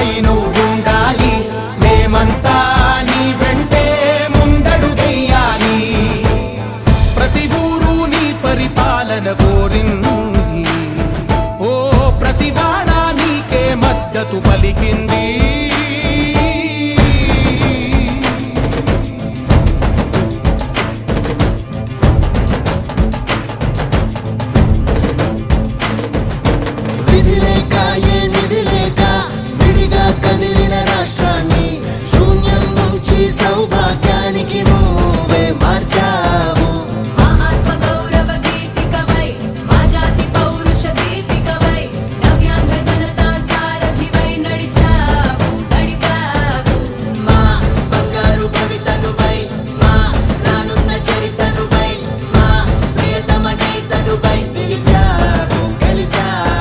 తోడువై నువ్వుండాలి మేమంతా నీ వెంటే ముందడుగెయ్యాలి ప్రతి ఊరు నీ పరిపాలన కోరింది ఓ ప్రతి వాడా నీకే మద్దతు